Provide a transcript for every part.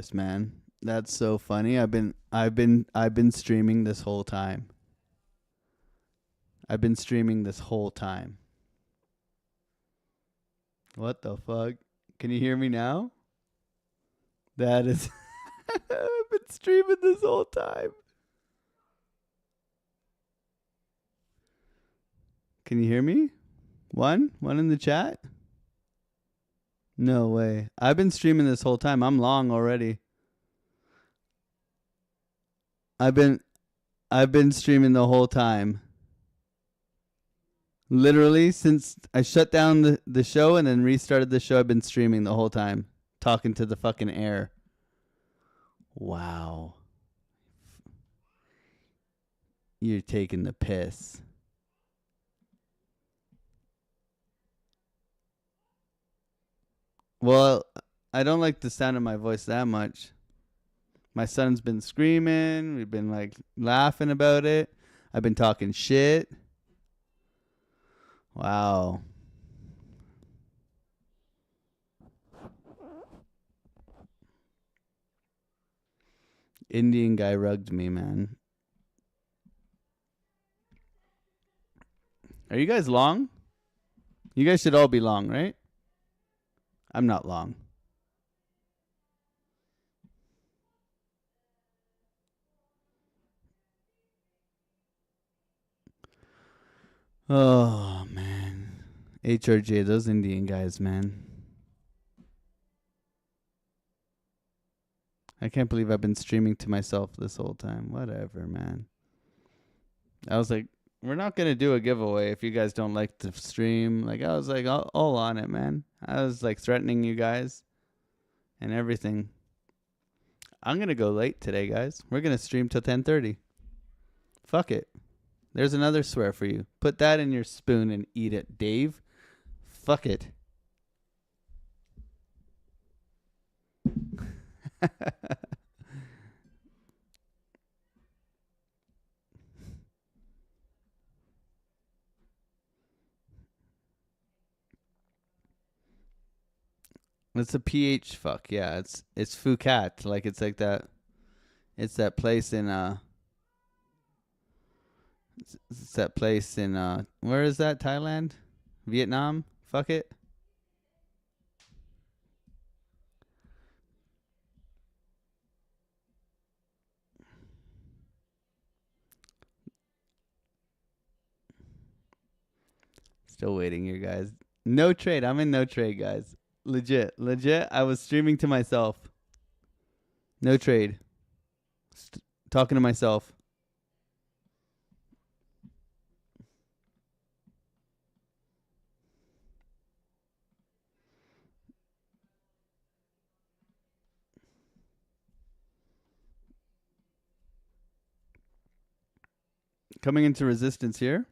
hilarious, man. That's so funny. I've been streaming this whole time. I've been streaming this whole time. What the fuck? Can you hear me now? That is I've been streaming this whole time. Can you hear me? One in the chat? No way. I've been streaming this whole time. I'm long already. I've been streaming the whole time. Literally since I shut down the show and then restarted the show, I've been streaming the whole time. Talking to the fucking air. Wow. You're taking the piss. Well, I don't like the sound of my voice that much. My son's been screaming. We've been like laughing about it. I've been talking shit. Wow. Indian guy rugged me, man. Are you guys long? You guys should all be long, right? I'm not long. Oh, man. HRJ, those Indian guys, man. I can't believe I've been streaming to myself this whole time. Whatever, man. I was like, we're not going to do a giveaway if you guys don't like the stream. Like, I was like, all on it, man. I was like threatening you guys and everything. I'm going to go late today, guys. We're going to stream till 10:30. Fuck it. There's another swear for you. Put that in your spoon and eat it, Dave. Fuck it. It's a PH fuck. Yeah, it's Phuket. Like it's like that. It's that place in It's that place in where is that? Thailand? Vietnam? Fuck it. Still waiting here, guys. No trade. I'm in no trade, guys. Legit. I was streaming to myself. No trade. Talking to myself. Coming into resistance here.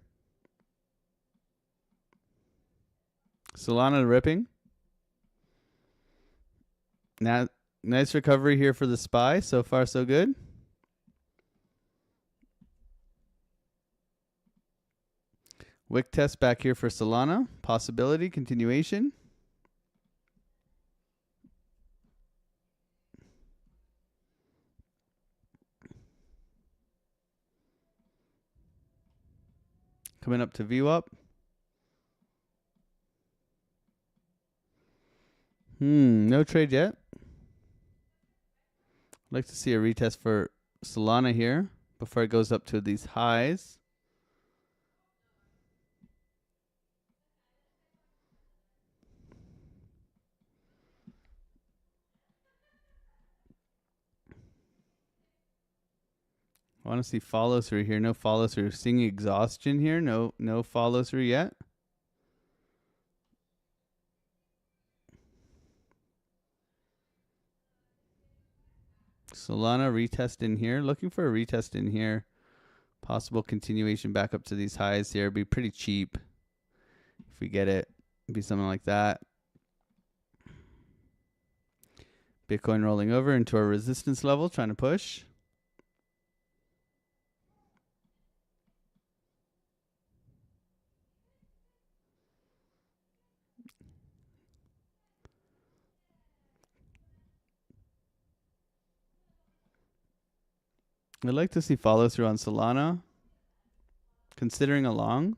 Solana ripping. Now, nice recovery here for the SPY. So far, so good. Wick test back here for Solana. Possibility, continuation. Coming up to VWAP. No trade yet. I'd like to see a retest for Solana here before it goes up to these highs. I want to see follow through here. No follow through. Seeing exhaustion here. No follow through yet. Solana retest in here. Looking for a retest in here. Possible continuation back up to these highs here. Be pretty cheap if we get it. Be something like that. Bitcoin rolling over into our resistance level, trying to push. I'd like to see follow through on Solana. Considering a long.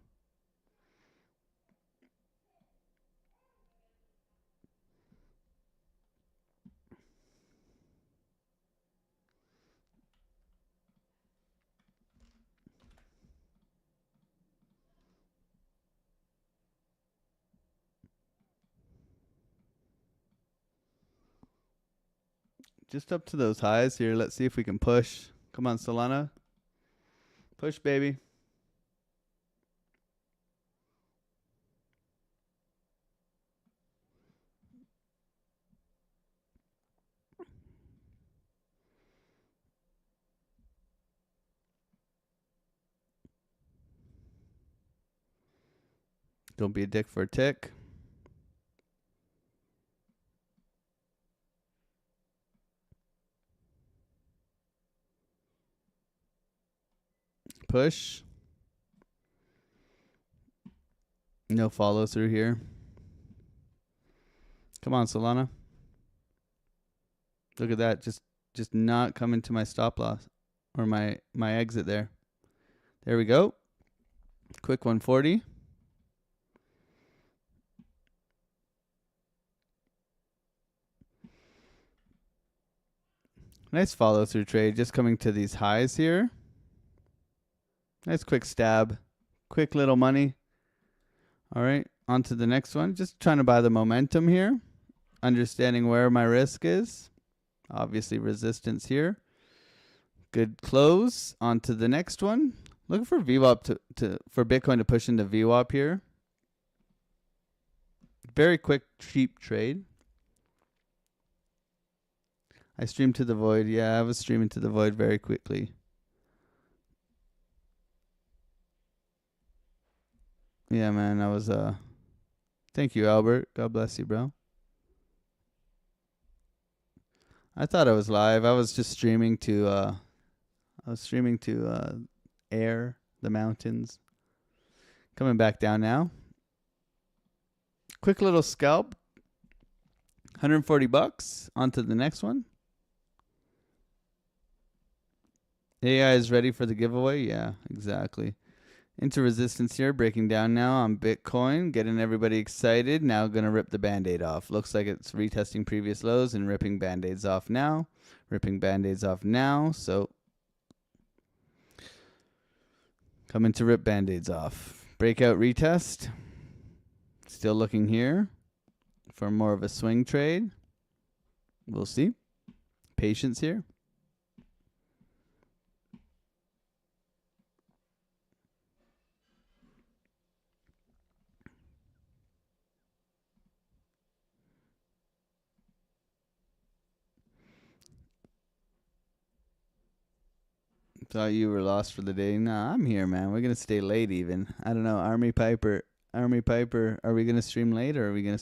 Just up to those highs here. Let's see if we can push. Come on, Solana. Push, baby. Don't be a dick for a tick. Push. No follow through here. Come on, Solana. Look at that. Just not coming to my stop loss or my exit there. There we go. Quick 140. Nice follow through trade. Just coming to these highs here. Nice quick stab. Quick little money. All right. On to the next one. Just trying to buy the momentum here. Understanding where my risk is. Obviously resistance here. Good close. On to the next one. Looking for VWAP for Bitcoin to push into VWAP here. Very quick, cheap trade. I streamed to the void. Yeah, I was streaming to the void very quickly. Yeah, man, I was thank you, Albert. God bless you, bro. I thought I was live. I was just streaming to air, the mountains. Coming back down now. Quick little scalp. $140. On to the next one. AI is ready for the giveaway. Yeah, exactly. Into resistance here, breaking down now on Bitcoin, getting everybody excited. Now going to rip the Band-Aid off. Looks like it's retesting previous lows and ripping Band-Aids off now. Ripping Band-Aids off now. So coming to rip Band-Aids off. Breakout retest. Still looking here for more of a swing trade. We'll see. Patience here. Thought you were lost for the day. Nah, I'm here, man. We're gonna stay late even. I don't know. Army Piper, are we gonna stream late or are we gonna?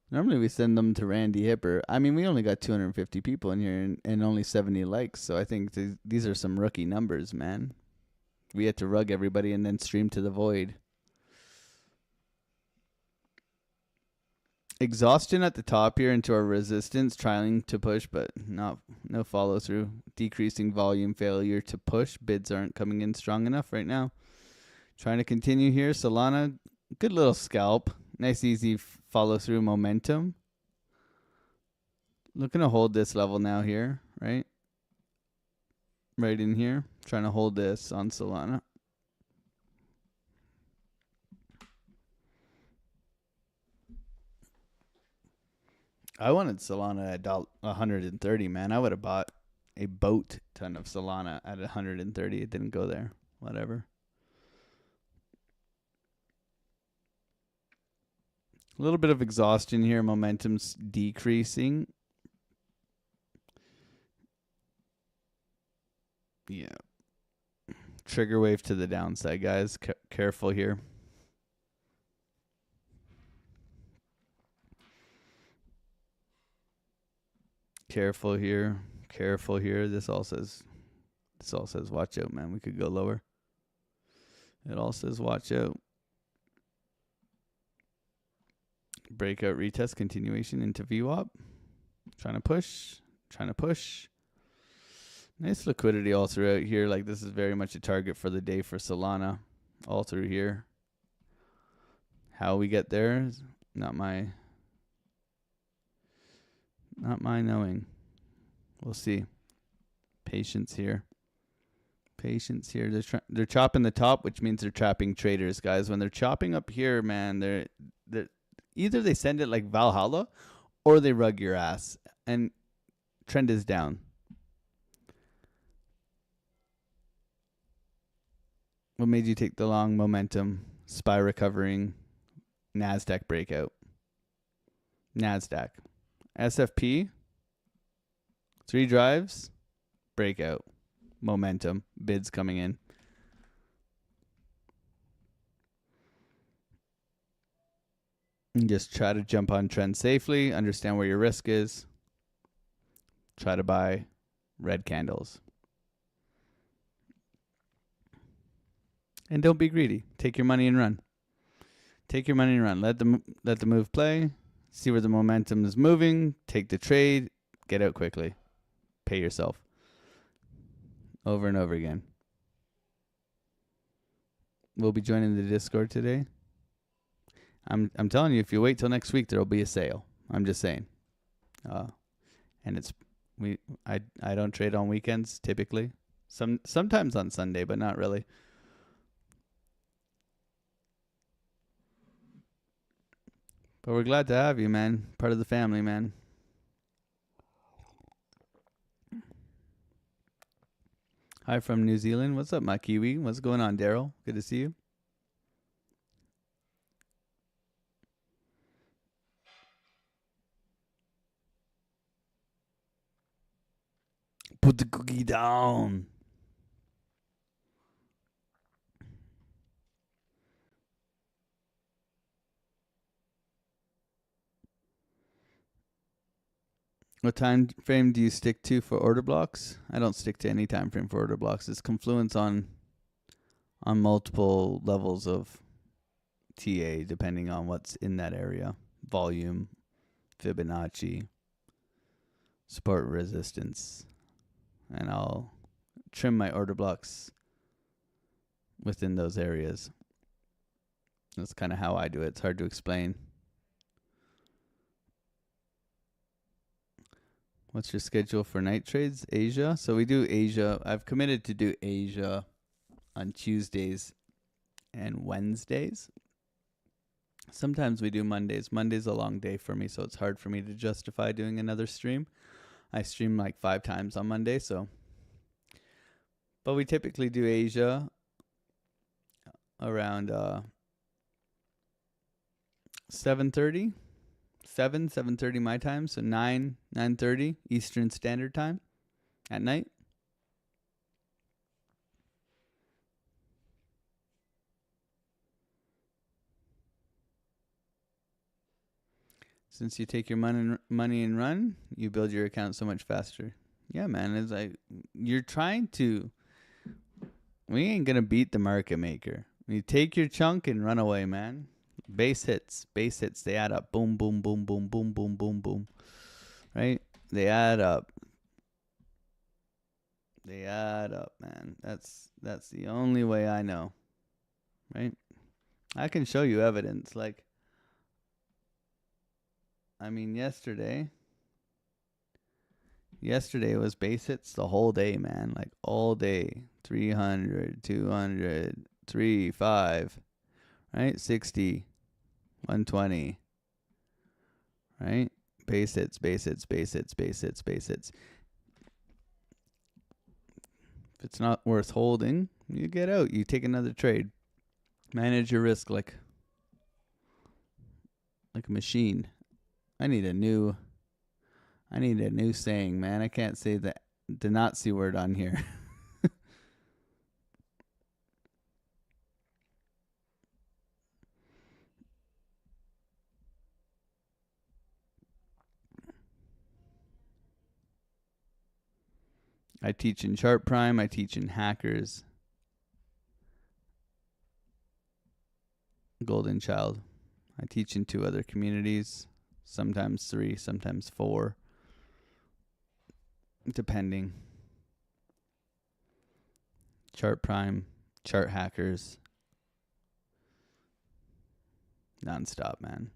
Normally we send them to Randy Hipper. I mean, we only got 250 people in here and only 70 likes. So I think these are some rookie numbers, man. We had to rug everybody and then stream to the void. Exhaustion at the top here into our resistance, trying to push, but no follow through. Decreasing volume, failure to push. Bids aren't coming in strong enough right now. Trying to continue here. Solana, good little scalp. Nice, easy follow through momentum. Looking to hold this level now here, right? Right in here. Trying to hold this on Solana. I wanted Solana at 130, man. I would have bought a boat ton of Solana at 130. It didn't go there. Whatever. A little bit of exhaustion here. Momentum's decreasing. Yeah. Trigger wave to the downside, guys. Careful here. Careful here. Careful here. This all says watch out, man. We could go lower. It all says watch out. Breakout retest continuation into VWAP. Trying to push. Nice liquidity all throughout here. Like this is very much a target for the day for Solana all through here. How we get there is not my knowing. We'll see. Patience here. Patience here. They're chopping the top, which means they're trapping traders, guys. When they're chopping up here, man, they're either they send it like Valhalla or they rug your ass. And trend is down. What made you take the long momentum? SPY recovering. NASDAQ breakout. NASDAQ. SFP. 3 drives. Breakout. Momentum. Bids coming in. And just try to jump on trend safely. Understand where your risk is. Try to buy red candles. And don't be greedy. Take your money and run. Take your money and run. Let the move play. See where the momentum is moving. Take the trade. Get out quickly. Pay yourself. Over and over again. We'll be joining the Discord today. I'm telling you, if you wait till next week, there'll be a sale. I'm just saying. And I don't trade on weekends typically. Sometimes on Sunday, but not really. But we're glad to have you, man. Part of the family, man. Hi from New Zealand. What's up, my Kiwi? What's going on, Daryl? Good to see you. Put the cookie down. What time frame do you stick to for order blocks? I don't stick to any time frame for order blocks. It's confluence on multiple levels of TA depending on what's in that area. Volume, Fibonacci, support resistance. And I'll trim my order blocks within those areas. That's kind of how I do it. It's hard to explain. What's your schedule for night trades? Asia. So we do Asia. I've committed to do Asia on Tuesdays and Wednesdays. Sometimes we do Mondays. Monday's a long day for me, so it's hard for me to justify doing another stream. I stream like 5 times on Monday, so. But we typically do Asia around 7:30. 7:30 my time, so 9:30 Eastern Standard Time at night. Since you take your money and run, you build your account so much faster. Yeah, man, it's like you're trying to. We ain't gonna beat the market maker. You take your chunk and run away, man. Base hits, they add up. Boom, boom, boom, boom, boom, boom, boom, boom. Right? They add up. They add up, man. That's the only way I know. Right? I can show you evidence. Like, I mean, yesterday was base hits the whole day, man. Like, all day. 300, 200, 3, 5, right? 60. 120, right? Base hits. If it's not worth holding, you get out. You take another trade. Manage your risk like a machine. I need a new saying, man. I can't say the Nazi word on here. I teach in Chart Prime. I teach in Hackers. Golden Child. I teach in 2 other communities. Sometimes 3, sometimes 4. Depending. Chart Prime, Chart Hackers. Non-stop, man.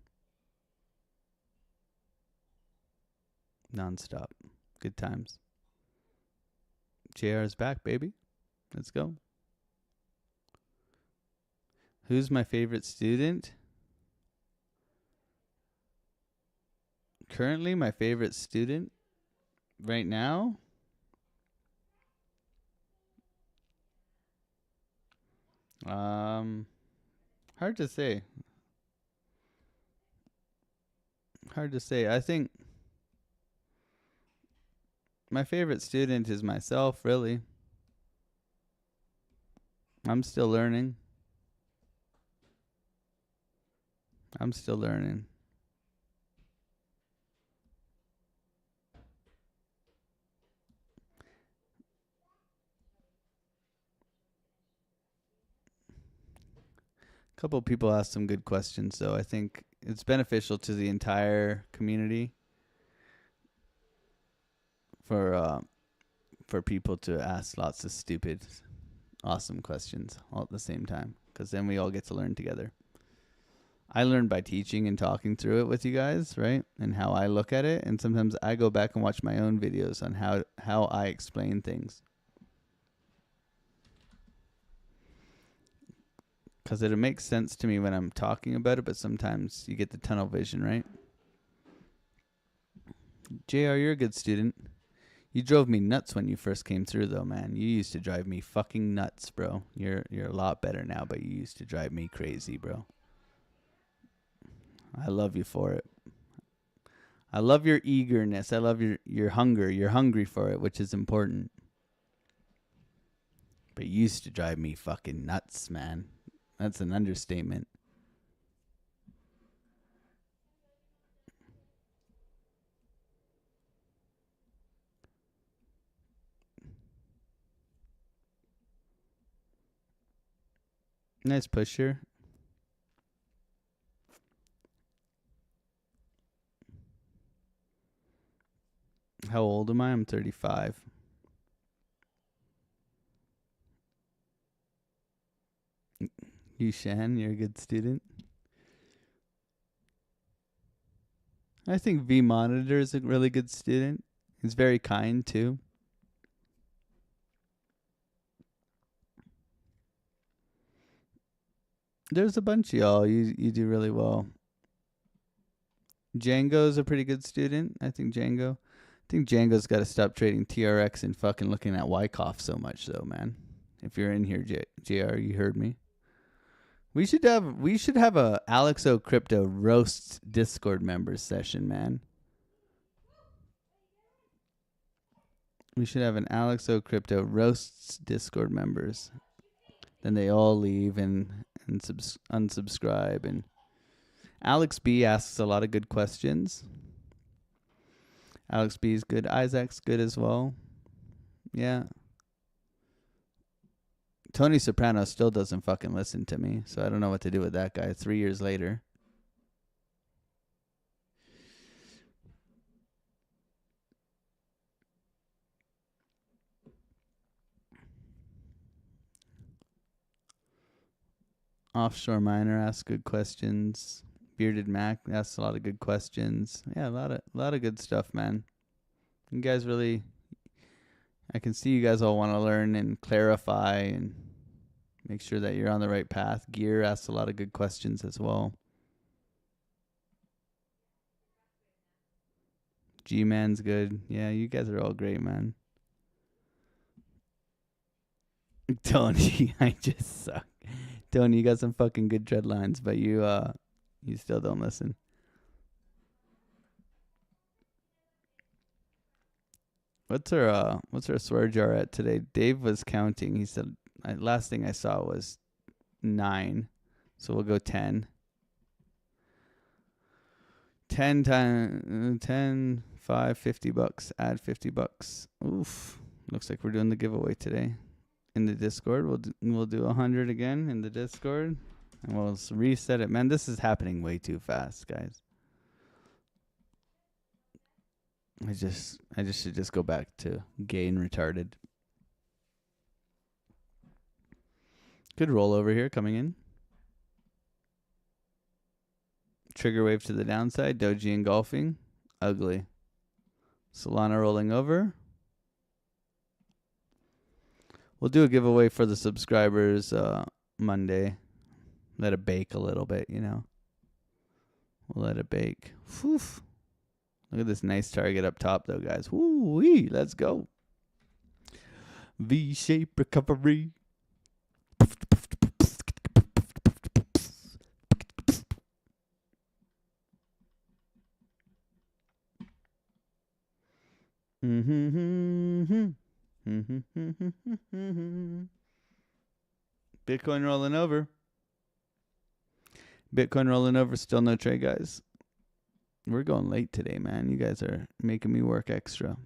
Non-stop. Good times. JR is back, baby. Let's go. Who's my favorite student? Currently, my favorite student right now? Hard to say. Hard to say. I think my favorite student is myself, really. I'm still learning. I'm still learning. A couple of people asked some good questions, so I think it's beneficial to the entire community for people to ask lots of stupid, awesome questions all at the same time, because then we all get to learn together. I learn by teaching and talking through it with you guys, right? And how I look at it. And sometimes I go back and watch my own videos on how I explain things. Because it makes sense to me when I'm talking about it, but sometimes you get the tunnel vision, right? JR, you're a good student. You drove me nuts when you first came through, though, man. You used to drive me fucking nuts, bro. You're a lot better now, but you used to drive me crazy, bro. I love you for it. I love your eagerness. I love your hunger. You're hungry for it, which is important. But you used to drive me fucking nuts, man. That's an understatement. Nice pusher. How old am I? I'm 35. You, Shan, you're a good student. I think V Monitor is a really good student. He's very kind, too. There's a bunch of y'all. You do really well. Django's a pretty good student. I think Django's got to stop trading TRX and fucking looking at Wyckoff so much, though, man. If you're in here, JR, you heard me. We should have a AlexOCrypto roasts Discord members session, man. We should have an AlexOCrypto roasts Discord members. Then they all leave and unsubscribe. And Alex B asks a lot of good questions. Alex B is good. Isaac's good as well. Yeah. Tony Soprano still doesn't fucking listen to me, so I don't know what to do with that guy 3 years later. Offshore Miner asks good questions. Bearded Mac asks a lot of good questions. Yeah, a lot of good stuff, man. You guys really, I can see you guys all want to learn and clarify and make sure that you're on the right path. Gear asks a lot of good questions as well. G-Man's good. Yeah, you guys are all great, man. Tony, I just suck. Tony, you got some fucking good dreadlines, but you still don't listen. What's our swear jar at today? Dave was counting. He said last thing I saw was 9. So we'll go 10. 10 times 10, 5, $50. Add $50. Oof. Looks like we're doing the giveaway today. In the Discord, we'll do 100 again in the Discord, and we'll reset it. Man, this is happening way too fast, guys. I just should just go back to gay and retarded. Good rollover here coming in. Trigger wave to the downside. Doji engulfing. Ugly. Solana rolling over. We'll do a giveaway for the subscribers Monday. Let it bake a little bit, you know. We'll let it bake. Whew. Look at this nice target up top, though, guys. Woo-wee. Let's go. V-shape recovery. Bitcoin rolling over. Bitcoin rolling over. Still no trade, guys. We're going late today, man. You guys are making me work extra.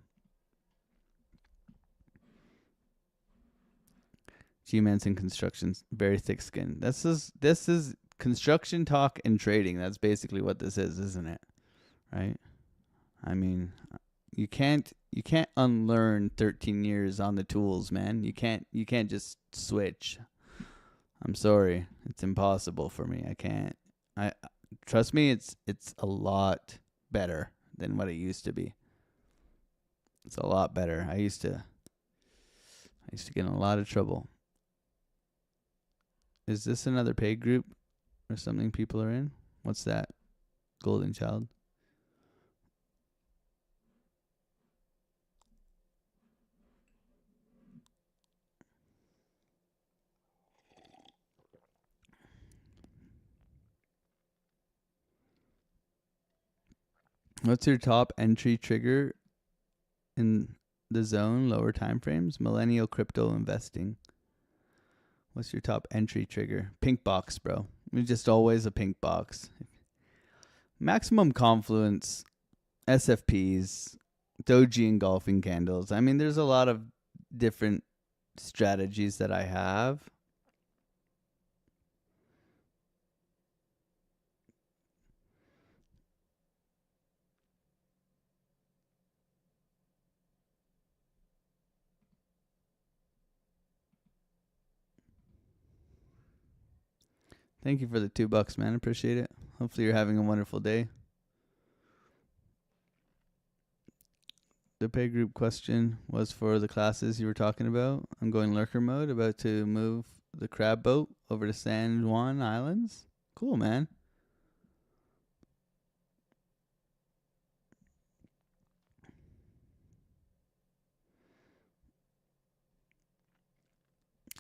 G-Man's in construction. Very thick skin. This is construction talk and trading. That's basically what this is, isn't it? Right? I mean, you can't unlearn 13 years on the tools, man. You can't just switch. I'm sorry. It's impossible for me. I can't. Trust me, it's a lot better than what it used to be. It's a lot better. I used to get in a lot of trouble. Is this another paid group or something people are in? What's that? Golden Child. What's your top entry trigger in the zone, lower time frames? Millennial crypto investing. What's your top entry trigger? Pink box, bro. It's just always a pink box. Maximum confluence, SFPs, doji engulfing candles. I mean, there's a lot of different strategies that I have. Thank you for the $2, man. Appreciate it. Hopefully you're having a wonderful day. The pay group question was for the classes you were talking about. I'm going lurker mode, about to move the crab boat over to San Juan Islands. Cool, man.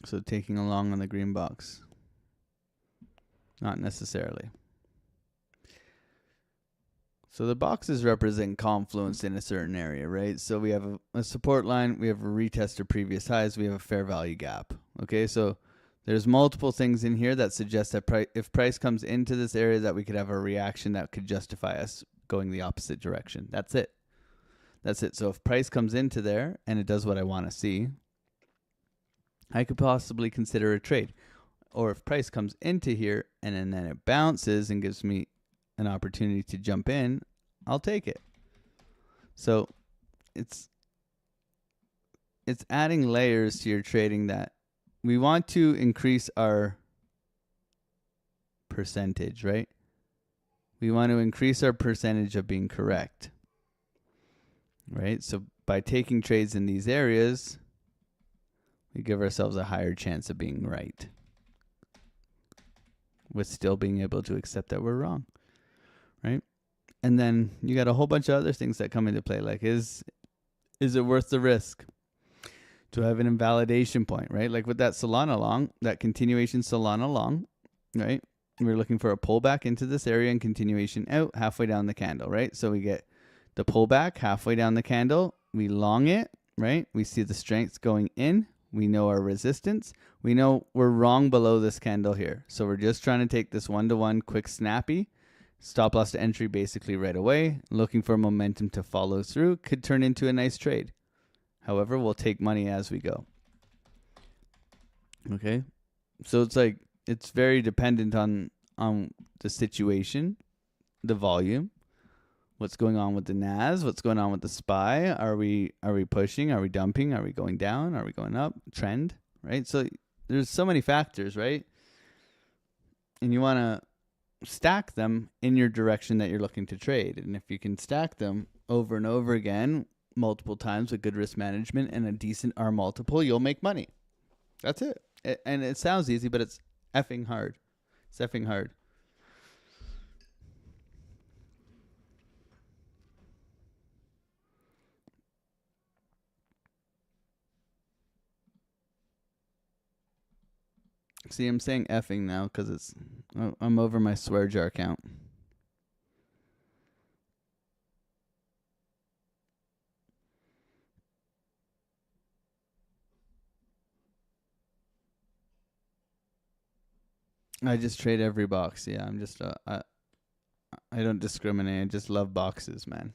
So taking along on the green box. Not necessarily. So the boxes represent confluence in a certain area, right? So we have a support line, we have a retest of previous highs, we have a fair value gap. Okay, so there's multiple things in here that suggest that if price comes into this area, that we could have a reaction that could justify us going the opposite direction. That's it. That's it. So if price comes into there and it does what I want to see, I could possibly consider a trade. Or if price comes into here and then it bounces and gives me an opportunity to jump in, I'll take it. So it's adding layers to your trading that we want to increase our percentage, right? We want to increase our percentage of being correct, right? So by taking trades in these areas, we give ourselves a higher chance of being right, with still being able to accept that we're wrong, right? And then you got a whole bunch of other things that come into play, like is it worth the risk to have an invalidation point, right? Like with that Solana long, that continuation Solana long, right? We're looking for a pullback into this area and continuation out halfway down the candle, right? So we get the pullback halfway down the candle, we long it, right? We see the strength going in. We know our resistance. We know we're wrong below this candle here. So we're just trying to take this one-to-one quick snappy. Stop loss to entry basically right away. Looking for momentum to follow through. Could turn into a nice trade. However, we'll take money as we go. Okay? So it's like, it's very dependent on the situation, the volume, what's going on with the NAS, what's going on with the SPY. Are we pushing? Are we dumping? Are we going down? Are we going up? Trend, right? So there's so many factors, right? And you want to stack them in your direction that you're looking to trade. And if you can stack them over and over again, multiple times with good risk management and a decent R multiple, you'll make money. That's it. And it sounds easy, but it's effing hard. It's effing hard. See, I'm saying effing now because I'm over my swear jar count. I just trade every box. Yeah, I'm just I don't discriminate. I just love boxes, man.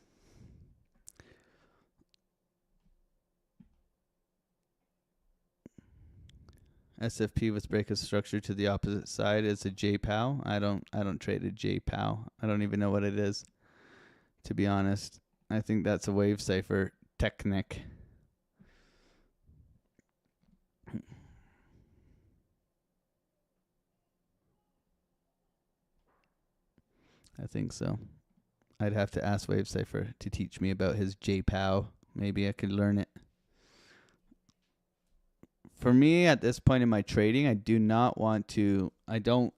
SFP with break of structure to the opposite side is a JPOW. I don't trade a JPOW. I don't even know what it is, to be honest. I think that's a wave cipher technique. I think so. I'd have to ask Wave Cipher to teach me about his JPOW. Maybe I could learn it. For me, at this point in my trading, I do not want to. I'm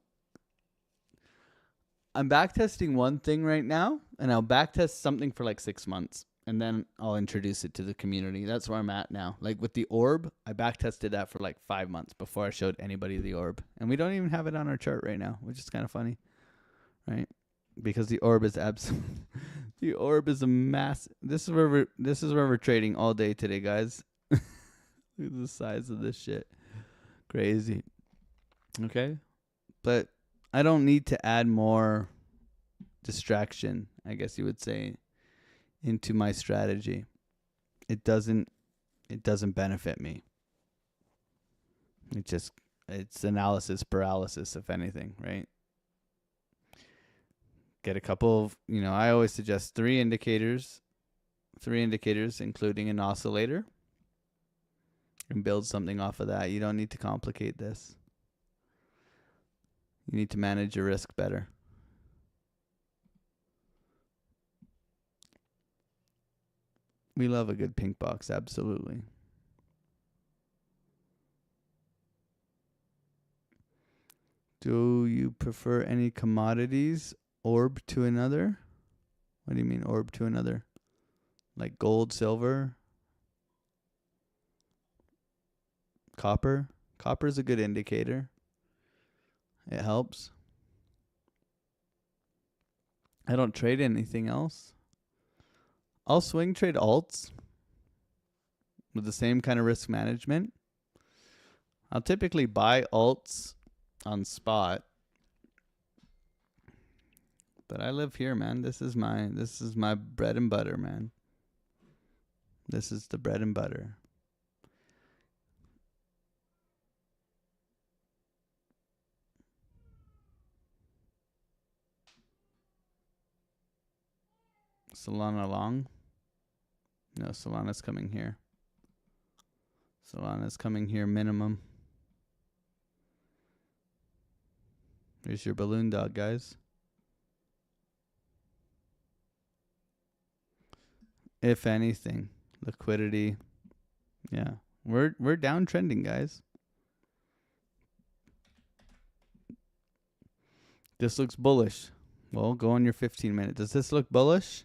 backtesting one thing right now, and I'll backtest something for like 6 months, and then I'll introduce it to the community. That's where I'm at now. Like with the orb, I backtested that for like 5 months before I showed anybody the orb. And we don't even have it on our chart right now, which is kind of funny, right? Because the orb is the orb is a mass. This is where we're trading all day today, guys. Look at the size of this shit. Crazy. Okay? But I don't need to add more distraction, I guess you would say, into my strategy. It doesn't benefit me. It's analysis paralysis, if anything, right? Get a couple of, I always suggest three indicators, including an oscillator, and build something off of that. You don't need to complicate this. You need to manage your risk better. We love a good pink box, absolutely. Do you prefer any commodities? Orb to another? What do you mean orb to another? Like gold, silver, copper? Copper is a good indicator. It helps. I don't trade anything else. I'll swing trade alts with the same kind of risk management. I'll typically buy alts on spot. But I live here, man. This is my bread and butter, man. This is the bread and butter. Solana long? No, Solana's coming here. Solana's coming here minimum. There's your balloon dog, guys. If anything, liquidity. Yeah. We're downtrending, guys. This looks bullish. Well, go on your 15-minute. Does this look bullish?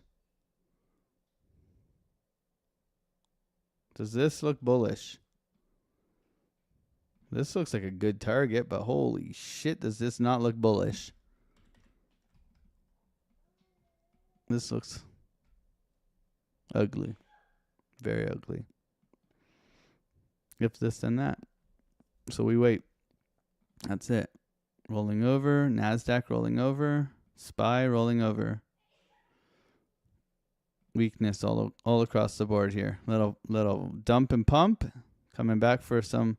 Does this look bullish? This looks like a good target, but holy shit, does this not look bullish? This looks ugly. Very ugly. If this, then that. So we wait. That's it. Rolling over. NASDAQ rolling over. SPY rolling over. Weakness all across the board here. Little dump and pump. Coming back for some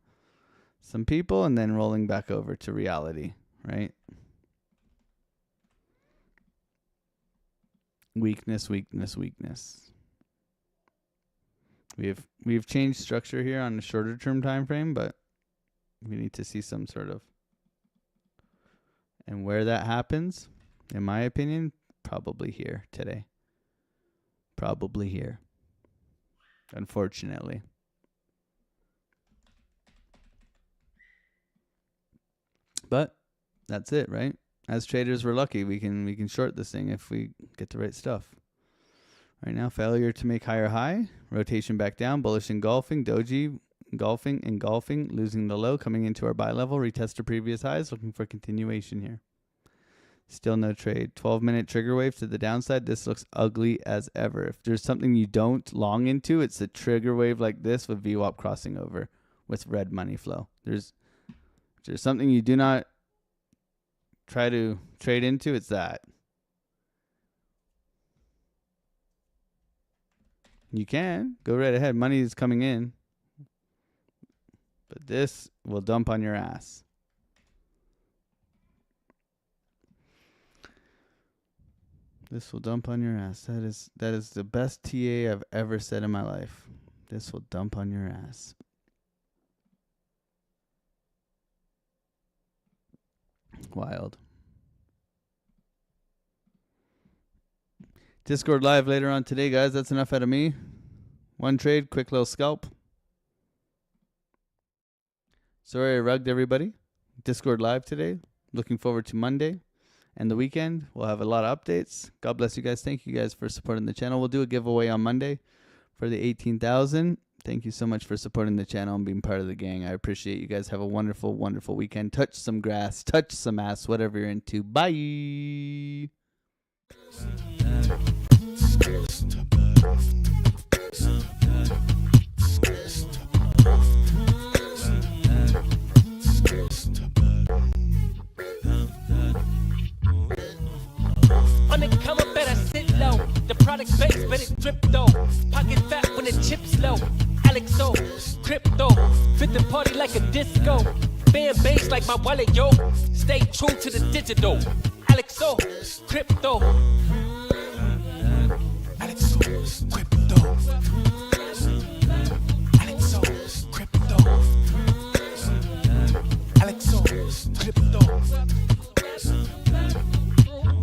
people and then rolling back over to reality, right? Weakness. We've changed structure here on the shorter term time frame, but We need to see some sort of. And where that happens, in my opinion, probably here today. Probably here. Unfortunately. But that's it, right? As traders, we're lucky. We can short this thing if we get the right stuff. Right now, failure to make higher high. Rotation back down. Bullish engulfing. Doji engulfing. Losing the low. Coming into our buy level. Retest to previous highs. Looking for continuation here. Still no trade. 12-minute trigger wave to the downside. This looks ugly as ever. If there's something you don't long into, it's a trigger wave like this with VWAP crossing over with red money flow. There's something you do not try to trade into, it's that. You can go right ahead. Money is coming in. But this will dump on your ass. This will dump on your ass. That is the best TA I've ever said in my life. This will dump on your ass. Wild. Discord live later on today, guys. That's enough out of me. One trade, quick little scalp. Sorry I rugged everybody. Discord live today. Looking forward to Monday and the weekend. We'll have a lot of updates. God bless you guys. Thank you guys for supporting the channel. We'll do a giveaway on Monday for the 18,000. Thank you so much for supporting the channel and being part of the gang. I appreciate you guys. Have a wonderful, wonderful weekend. Touch some grass, touch some ass, whatever you're into. Bye. On the come up, better sit low. The product base, but it drip though. Pocket fat when the chips low. AlexOCrypto, fit the party like a disco. Fan base like my wallet, yo. Stay true to the digital. AlexOCrypto. AlexOCrypto. AlexOCrypto. AlexOCrypto.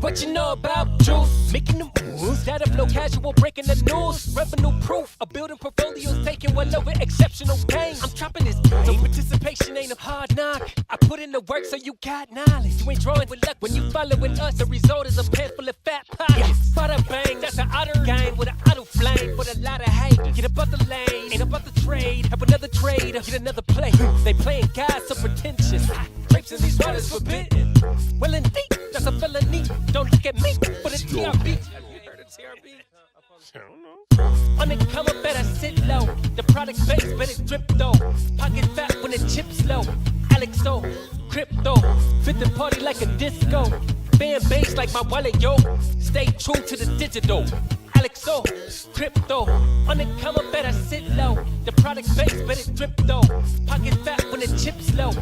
What you know about juice? Making the moves. Data flow casual, breaking the news. Revenue proof. A building portfolios taking well over exceptional pain. I'm trapping this game. So participation ain't a hard knock. I put in the work so you got knowledge. You ain't drawing with luck when you following us. The result is a pen full of fat pockets. Bada bang, that's an otter game with an auto flame. With a lot of hate. Get above the lane. Ain't about the trade. Have another trade. Get another play. They playing God so pretentious. Grapes in these waters forbidden. Well indeed, that's a felony. Don't look at me for the TRB. Have you heard of TRB? I don't know. On the come up, better sit low. The product base, but it drip though. Pocket fat when the chips low. AlexOCrypto, fit the party like a disco. Fan base like my wallet, yo. Stay true to the digital. AlexOCrypto, on the come up, better sit low. The product base, but it drip though. Pocket fat when the chips low.